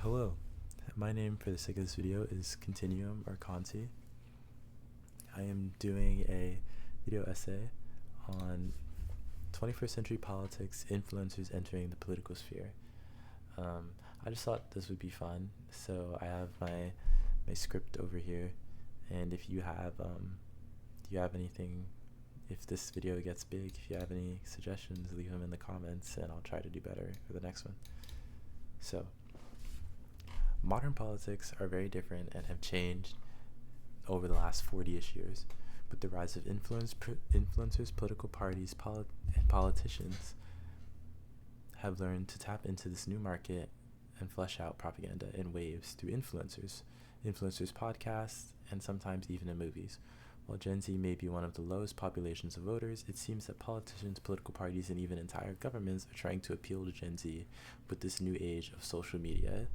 Hello, my name for the sake of this video is Continuum or Conti. I am doing a video essay on 21st century politics, influencers entering the political sphere. I just thought this would be fun, so I have my script over here, and if you have anything, if this video gets big, if you have any suggestions, leave them in the comments, and I'll try to do better for the next one. So, modern politics are very different and have changed over the last 40-ish years. With the rise of influencers, political parties, and politicians have learned to tap into this new market and flesh out propaganda in waves through influencers podcasts, and sometimes even in movies. While Gen Z may be one of the lowest populations of voters, it seems that politicians, political parties, and even entire governments are trying to appeal to Gen Z with this new age of social media.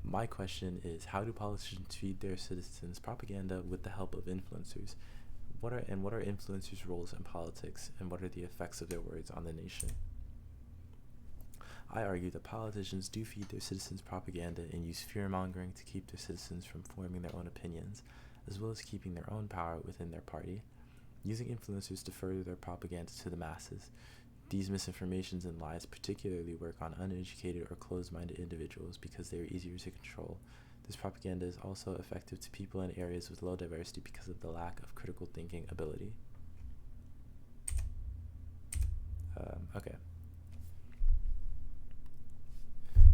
My question is, how do politicians feed their citizens propaganda with the help of influencers? What are influencers' roles in politics, and what are the effects of their words on the nation? I argue that politicians do feed their citizens propaganda and use fear-mongering to keep their citizens from forming their own opinions, as well as keeping their own power within their party, using influencers to further their propaganda to the masses. These misinformations and lies particularly work on uneducated or closed-minded individuals because they are easier to control. This propaganda is also effective to people in areas with low diversity because of the lack of critical thinking ability. Okay.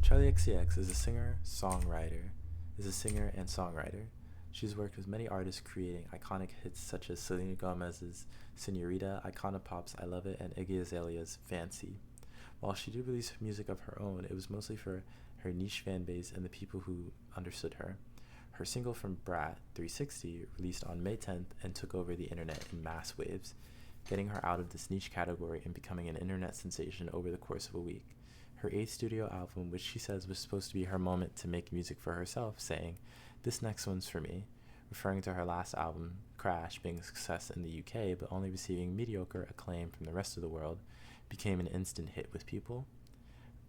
Charli XCX is a singer and songwriter. She's worked with many artists creating iconic hits such as Selena Gomez's Senorita, Icona Pop's I Love It, and Iggy Azalea's Fancy. While she did release music of her own, it was mostly for her niche fan base and the people who understood her. Her single from Brat, 360, released on May 10th and took over the internet in mass waves, getting her out of this niche category and becoming an internet sensation over the course of a week. Her 8th studio album, which she says was supposed to be her moment to make music for herself, saying, "This next one's for me," referring to her last album, Crash, being a success in the UK but only receiving mediocre acclaim from the rest of the world, became an instant hit with people.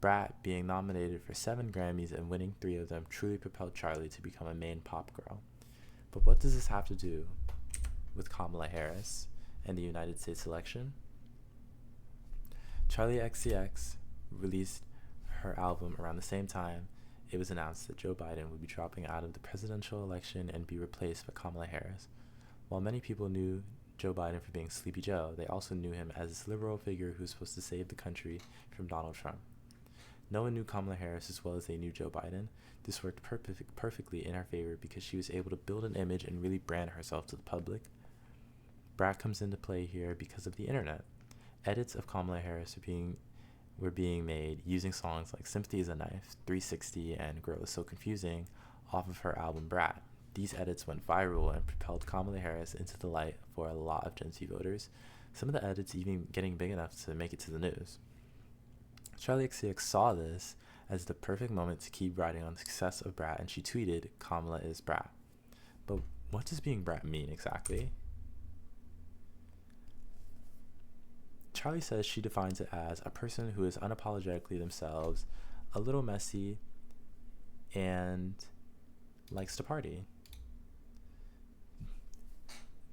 Brat, being nominated for 7 Grammys and winning 3 of them, truly propelled Charli to become a main pop girl. But what does this have to do with Kamala Harris and the United States election? Charli XCX released her album around the same time it was announced that Joe Biden would be dropping out of the presidential election and be replaced by Kamala Harris. While many people knew Joe Biden for being Sleepy Joe, they also knew him as this liberal figure who was supposed to save the country from Donald Trump. No one knew Kamala Harris as well as they knew Joe Biden. This worked perfectly in her favor because she was able to build an image and really brand herself to the public. Brat comes into play here because of the internet. Edits of Kamala Harris were being made using songs like Sympathy is a Knife, 360, and Girl is So Confusing off of her album Brat. These edits went viral and propelled Kamala Harris into the light for a lot of Gen Z voters, some of the edits even getting big enough to make it to the news. Charli XCX saw this as the perfect moment to keep riding on the success of Brat, and she tweeted, "Kamala is Brat." But what does being Brat mean exactly? Charli says she defines it as a person who is unapologetically themselves, a little messy, and likes to party.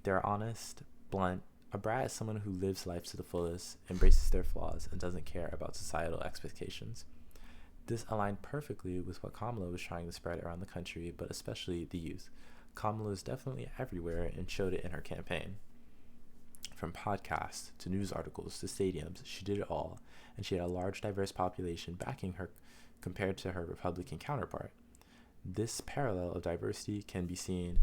They're honest, blunt. A brat is someone who lives life to the fullest, embraces their flaws, and doesn't care about societal expectations. This aligned perfectly with what Kamala was trying to spread around the country, but especially the youth. Kamala is definitely everywhere and showed it in her campaign. From podcasts to news articles to stadiums, she did it all, and she had a large, diverse population backing her compared to her Republican counterpart. This parallel of diversity can be seen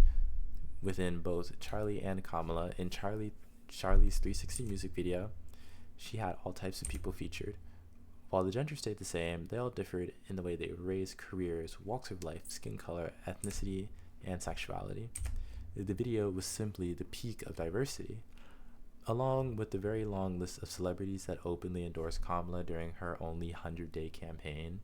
within both Charli and Kamala. In Charli's 360 music video, she had all types of people featured. While the gender stayed the same, they all differed in the way they were raised, careers, walks of life, skin color, ethnicity, and sexuality. The video was simply the peak of diversity. Along with the very long list of celebrities that openly endorsed Kamala during her only 100-day campaign,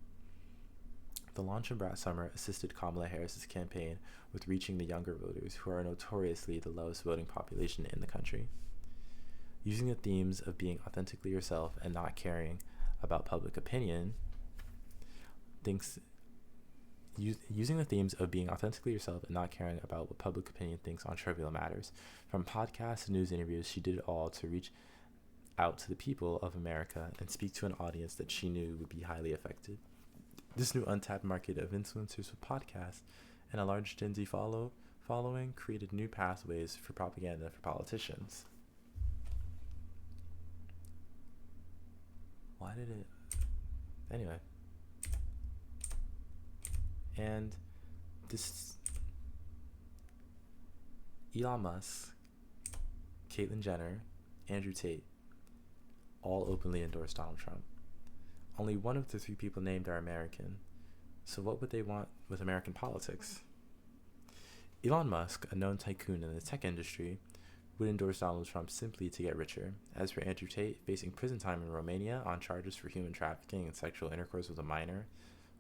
the launch of Brat Summer assisted Kamala Harris's campaign with reaching the younger voters, who are notoriously the lowest voting population in the country. Using the themes of being authentically yourself and not caring about public opinion thinks using the themes of being authentically yourself and not caring about what public opinion thinks on trivial matters. From podcasts to news interviews, she did it all to reach out to the people of America and speak to an audience that she knew would be highly affected. This new untapped market of influencers with podcasts and a large Gen Z following created new pathways for propaganda for politicians. Why did it? Anyway. And this Elon Musk, Caitlyn Jenner, Andrew Tate all openly endorse Donald Trump. Only one of the three people named are American. So what would they want with American politics? Elon Musk, a known tycoon in the tech industry, would endorse Donald Trump simply to get richer. As for Andrew Tate, facing prison time in Romania on charges for human trafficking and sexual intercourse with a minor,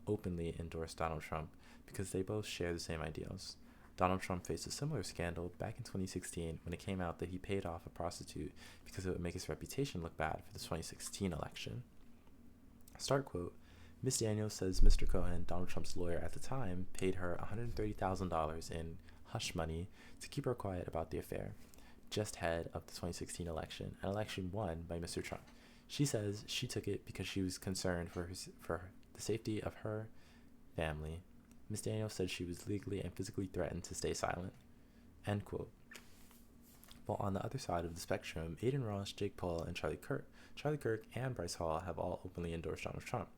openly endorsed Donald Trump because they both share the same ideals. Donald Trump faced a similar scandal back in 2016 when it came out that he paid off a prostitute because it would make his reputation look bad for the 2016 election. Start quote, Ms. Daniels says Mr. Cohen, Donald Trump's lawyer at the time, paid her $130,000 in hush money to keep her quiet about the affair, just ahead of the 2016 election, an election won by Mr. Trump. She says she took it because she was concerned for the safety of her family. Ms. Daniels said she was legally and physically threatened to stay silent. End quote. While on the other side of the spectrum, Adin Ross, Jake Paul, and Charlie Kirk and Bryce Hall have all openly endorsed Donald Trump,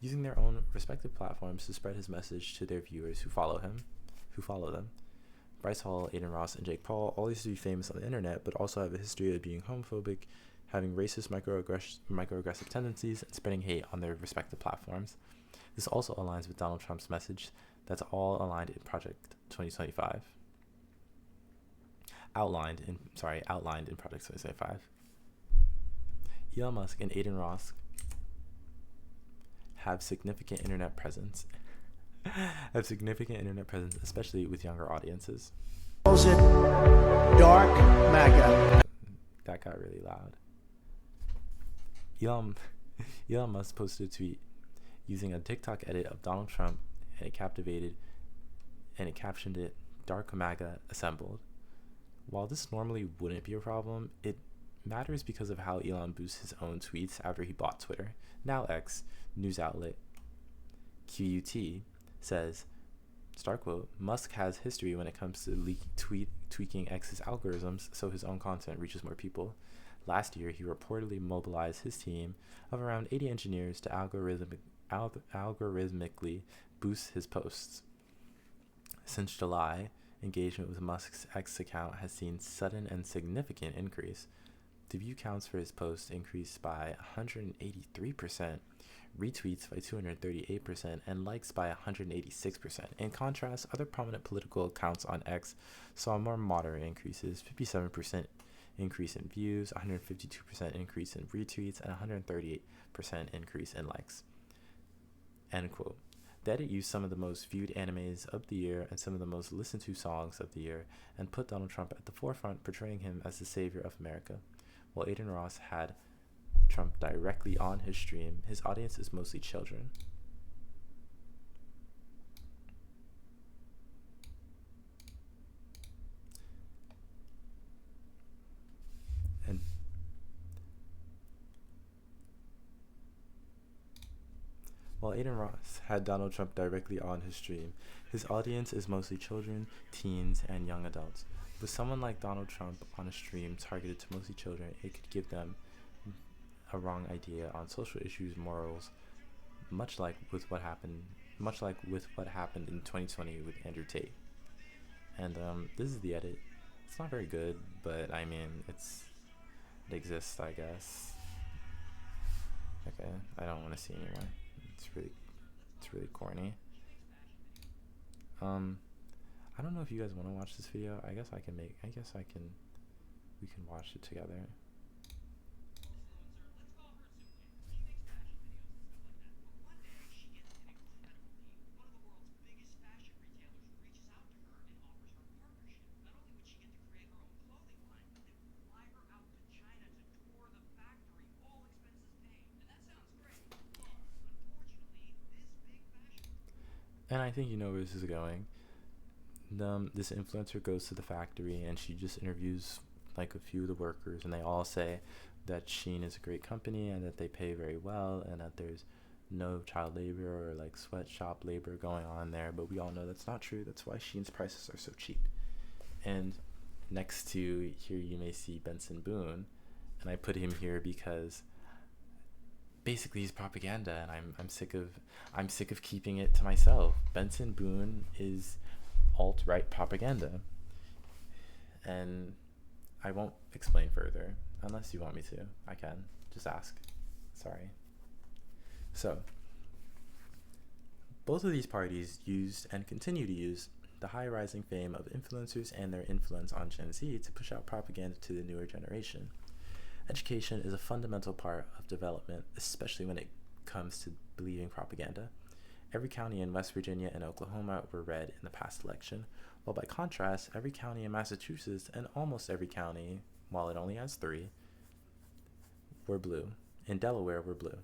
using their own respective platforms to spread his message to their viewers who follow them. Bryce Hall, Adin Ross, and Jake Paul all used to be famous on the internet, but also have a history of being homophobic, having racist microaggressive tendencies, and spreading hate on their respective platforms. This also aligns with Donald Trump's message that's all aligned in Project 2025. Outlined in Project 2025. Elon Musk and Adin Ross have significant internet presence, especially with younger audiences. Calls it dark MAGA. That got really loud. Elon Musk posted a tweet using a TikTok edit of Donald Trump, and it captioned it "Dark MAGA Assembled." While this normally wouldn't be a problem, it matters because of how Elon boosts his own tweets after he bought Twitter. Now X, news outlet QUT, says, start quote, Musk has history when it comes to tweaking X's algorithms so his own content reaches more people. Last year, he reportedly mobilized his team of around 80 engineers to algorithmically boost his posts. Since July, engagement with Musk's X account has seen sudden and significant increase. The view counts for his posts increased by 183%, retweets by 238%, and likes by 186%. In contrast, other prominent political accounts on X saw more moderate increases, 57% increase in views, 152% increase in retweets, and 138% increase in likes. End quote. The edit used some of the most viewed animes of the year and some of the most listened to songs of the year and put Donald Trump at the forefront, portraying him as the savior of America. While Adin Ross had Trump directly on his stream, his audience is mostly children. And while Adin Ross had Donald Trump directly on his stream, his audience is mostly children, teens, and young adults. With someone like Donald Trump on a stream targeted to mostly children, it could give them a wrong idea on social issues, morals, much like with what happened in 2020 with Andrew Tate. And this is the edit. It's not very good, but I mean, it exists, I guess. Okay, I don't want to see anymore. It's really corny. I don't know if you guys want to watch this video. We can watch it together. And I think you know where this is going. This influencer goes to the factory and she just interviews like a few of the workers, and they all say that Shein is a great company and that they pay very well and that there's no child labor or like sweatshop labor going on there. But we all know that's not true. That's why Shein's prices are so cheap. And next to here you may see Benson Boone, and I put him here because basically he's propaganda, and I'm sick of keeping it to myself. Benson Boone is alt-right propaganda, and I won't explain further unless you want me to. I can just ask. Sorry. So both of these parties used and continue to use the high rising fame of influencers and their influence on Gen Z to push out propaganda to the newer generation. Education is a fundamental part of development, especially when it comes to believing propaganda. Every county in West Virginia and Oklahoma were red in the past election, while by contrast, every county in Massachusetts and almost every county, while it only has 3, were blue. In Delaware were blue.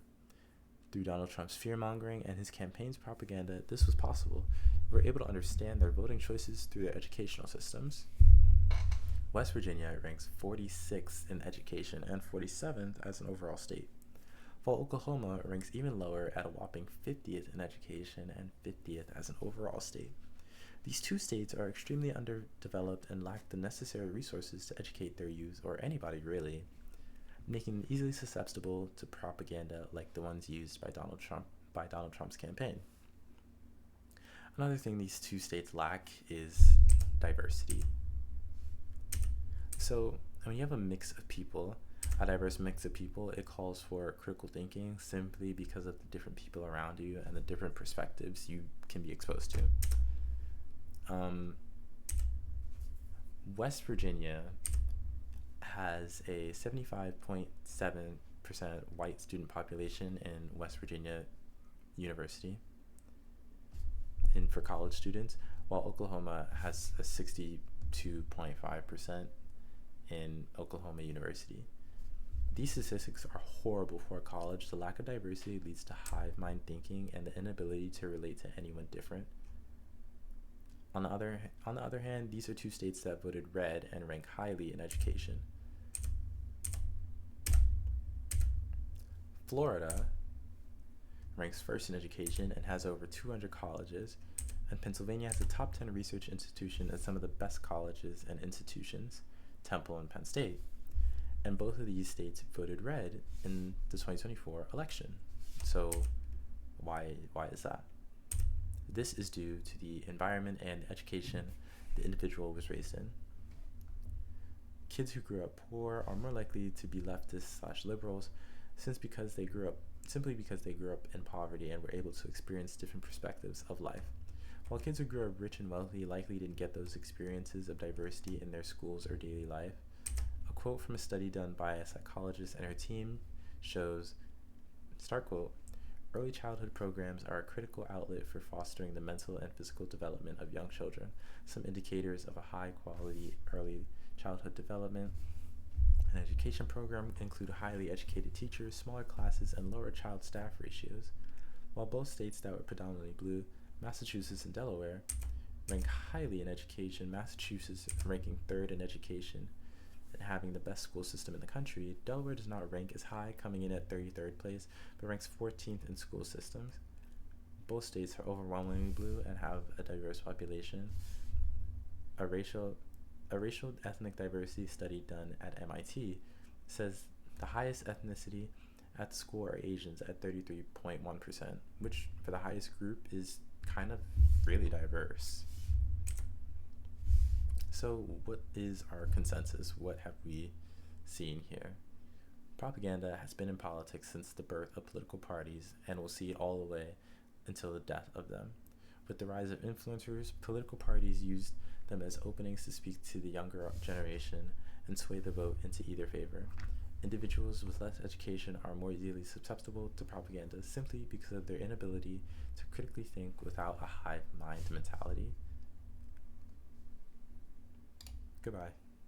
Through Donald Trump's fear-mongering and his campaign's propaganda, this was possible. We were able to understand their voting choices through their educational systems. West Virginia ranks 46th in education and 47th as an overall state, while Oklahoma ranks even lower at a whopping 50th in education and 50th as an overall state. These 2 states are extremely underdeveloped and lack the necessary resources to educate their youth, or anybody really, making them easily susceptible to propaganda like the ones used by Donald Trump's campaign. Another thing these 2 states lack is diversity. So when you have a diverse mix of people, it calls for critical thinking simply because of the different people around you and the different perspectives you can be exposed to. West Virginia has a 75.7% white student population in West Virginia University for college students, while Oklahoma has a 62.5% in Oklahoma University. These statistics are horrible for a college. The lack of diversity leads to hive mind thinking and the inability to relate to anyone different. On the other hand, these are 2 states that voted red and rank highly in education. Florida ranks first in education and has over 200 colleges, and Pennsylvania has a top 10 research institution and some of the best colleges and institutions, Temple and Penn State. And both of these states voted red in the 2024 election. So why is that? This is due to the environment and education the individual was raised in. Kids who grew up poor are more likely to be leftists/liberals simply because they grew up in poverty and were able to experience different perspectives of life. While kids who grew up rich and wealthy likely didn't get those experiences of diversity in their schools or daily life. A quote from a study done by a psychologist and her team shows, start quote, "Early childhood programs are a critical outlet for fostering the mental and physical development of young children. Some indicators of a high-quality early childhood development and education program include highly educated teachers, smaller classes, and lower child staff ratios." While both states that were predominantly blue, Massachusetts and Delaware, rank highly in education, Massachusetts ranking 3rd in education and having the best school system in the country, Delaware does not rank as high, coming in at 33rd place, but ranks 14th in school systems. Both states are overwhelmingly blue and have a diverse population. A racial ethnic diversity study done at MIT says the highest ethnicity at the school are Asians at 33.1%, which for the highest group is kind of really diverse. So what is our consensus? What have we seen here? Propaganda has been in politics since the birth of political parties and will see it all the way until the death of them. With the rise of influencers, political parties used them as openings to speak to the younger generation and sway the vote into either favor. Individuals with less education are more easily susceptible to propaganda simply because of their inability to critically think without a hive mind mentality. Goodbye.